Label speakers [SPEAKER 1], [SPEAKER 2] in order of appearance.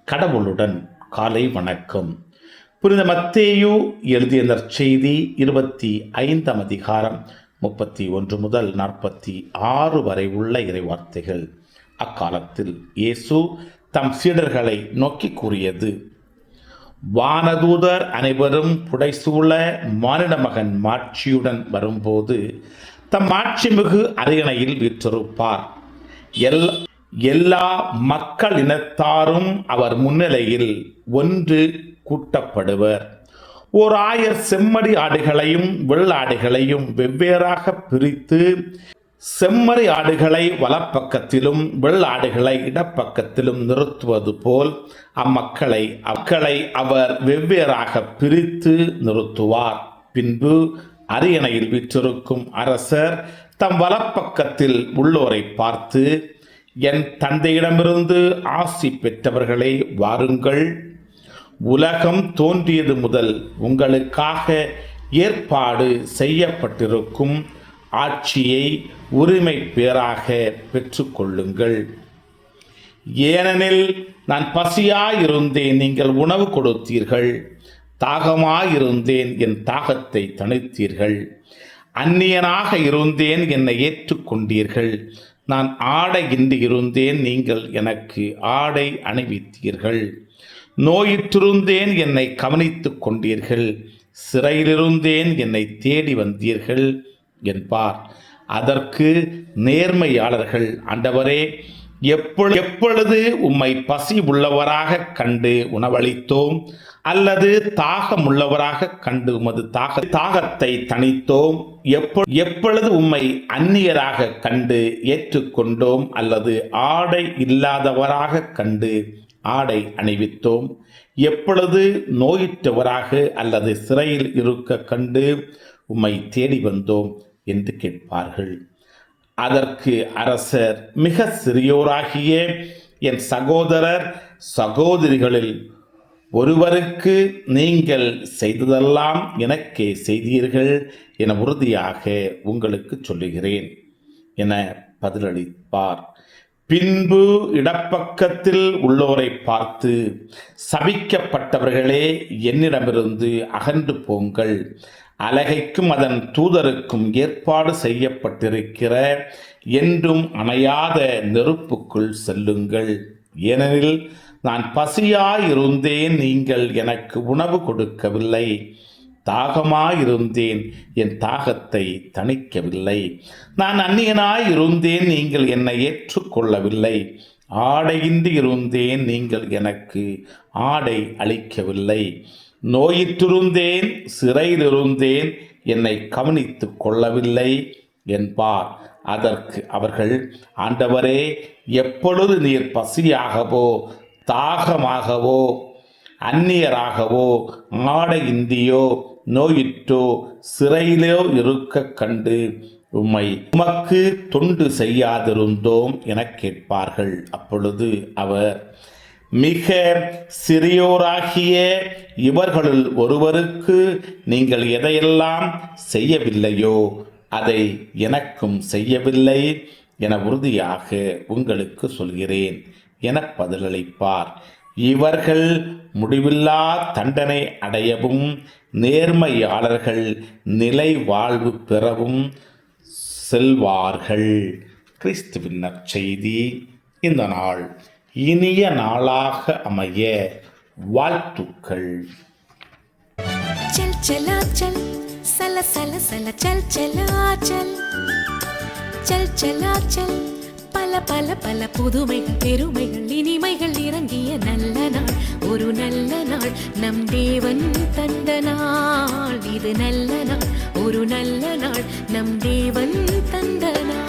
[SPEAKER 1] கடவுளுடன் காலை வணக்கம். புனித மத்தேயு எழுதிய நற்செய்தி 25 அதிகாரம் 31 முதல் 46 வரை உள்ள இறைவார்த்தைகள். அக்காலத்தில் இயேசு தம் சீடர்களை நோக்கி கூறியது: வானதூதர் அனைவரும் புடைசூழ மானிட மகன் மாட்சியுடன் வரும்போது தம் மாட்சிமிகு அரியணையில் வீற்றிருப்பார். எல்லா மக்கள் இனத்தாரும் அவர் முன்னிலையில் ஒன்று கூட்டப்படுவர். ஓர் 1000 செம்மறி ஆடுகளையும் வெள்ளாடுகளையும் வெவ்வேறாக பிரித்து செம்மறி ஆடுகளை வலப்பக்கத்திலும் வெள்ளாடுகளை இடப்பக்கத்திலும் நிறுத்துவது போல் அம்மக்களை அவர் வெவ்வேறாக பிரித்து நிறுத்துவார். பின்பு அரியணையில் வீற்றிருக்கும் அரசர் தம் வலப்பக்கத்தில் உள்ளோரை பார்த்து, என் தந்தையிடமிருந்து ஆசி பெற்றவர்களே, வாருங்கள். உலகம் தோன்றியது முதல் உங்களுக்காக ஏற்பாடு செய்யப்பட்டிருக்கும் ஆட்சியை உரிமை பேராக பெற்றுக்கொள்ளுங்கள். ஏனெனில் நான் பசியாயிருந்தேன், நீங்கள் உணவு கொடுத்தீர்கள். தாகமாயிருந்தேன், என் தாகத்தை தணித்தீர்கள். அந்நியனாக இருந்தேன், என்னை ஏற்றுக்கொண்டீர்கள். நான் ஆடையின்றி இருந்தேன், நீங்கள் எனக்கு ஆடை அணிவித்தீர்கள். நோயிற்றிருந்தேன், என்னை கவனித்துக் கொண்டீர்கள். சிறையிலிருந்தேன், என்னை தேடி வந்தீர்கள் என்பார். அதற்கு நேர்மையாளர்கள், ஆண்டவரே, எப்பொழுது உம்மை பசி உள்ளவராக கண்டு உணவளித்தோம், அல்லது தாகமுள்ளவராக கண்டு உமது தாகத்தை தணித்தோம்? எப்பொழுது உம்மை அந்நியராக கண்டு ஏற்றுக்கொண்டோம், அல்லது ஆடை இல்லாதவராக கண்டு ஆடை அணிவித்தோம்? எப்பொழுது நோயிற்றவராக அல்லது சிறையில் இருக்க கண்டு உம்மை தேடி வந்தோம் என்று கேட்பார்கள். அதற்கு அரசர், மிக சிறியோராகிய என் சகோதரர் சகோதரிகளில் ஒருவருக்கு நீங்கள் செய்ததெல்லாம் எனக்கே செய்தீர்கள் என உறுதியாக உங்களுக்கு சொல்லுகிறேன் என பதிலளிப்பார். பின்பு இடப்பக்கத்தில் உள்ளோரை பார்த்து, சபிக்கப்பட்டவர்களே, என்னிடமிருந்து அகன்று போங்கள். அலகைக்கும் அதன் தூதருக்கும் ஏற்பாடு செய்யப்பட்டிருக்கிற என்றும் அணையாத நெருப்புக்குள் செல்லுங்கள். ஏனெனில் நான் பசியாயிருந்தேன், நீங்கள் எனக்கு உணவு கொடுக்கவில்லை. தாகமாயிருந்தேன், என் தாகத்தை தணிக்கவில்லை. நான் அந்நியனாயிருந்தேன், நீங்கள் என்னை ஏற்றுக்கொள்ளவில்லை. ஆடையின்றி இருந்தேன், நீங்கள் எனக்கு ஆடை அளிக்கவில்லை. நோயிற்றிருந்தேன், சிறையிலிருந்தேன், என்னை கவனித்துக் கொள்ளவில்லை என்பார். அதற்கு அவர்கள், ஆண்டவரே, எப்பொழுது நீர் பசியாகவோ தாகமாகவோ அந்நியராகவோ ஆடையின்றியோ நோயிற்றோ சிறையிலோ இருக்க கண்டு உமக்கு தொண்டு செய்யாதிருந்தோம் என கேட்பார்கள். அப்பொழுது அவர், மிக சிறியோராகிய இவர்களுள் ஒருவருக்கு நீங்கள் எதையெல்லாம் செய்யவில்லையோ அதை எனக்கும் செய்யவில்லை என உறுதியாக உங்களுக்கு சொல்கிறேன் என பதிலளிப்பார். இவர்கள் முடிவில்லா தண்டனை அடையவும் நேர்மையாளர்கள் நிலை வாழ்வு பெறவும் செல்வார்கள். கிறிஸ்துவின் நற்செய்தி. இந்த நாள் இனிய நாளாக அமைய வாழ்த்துக்கள்.
[SPEAKER 2] चल चला चल सला सला सला चल चला चल चल चला चल பல பல பல புதுமைகள் பெருமைகள் இனிமைகள் இறங்கிய நல்ல நாள், ஒரு நல்ல நாள், நம் தேவன் தந்த நாள். இது நல்ல நாள், ஒரு நல்ல நாள், நம் தேவன் தந்த நாள்.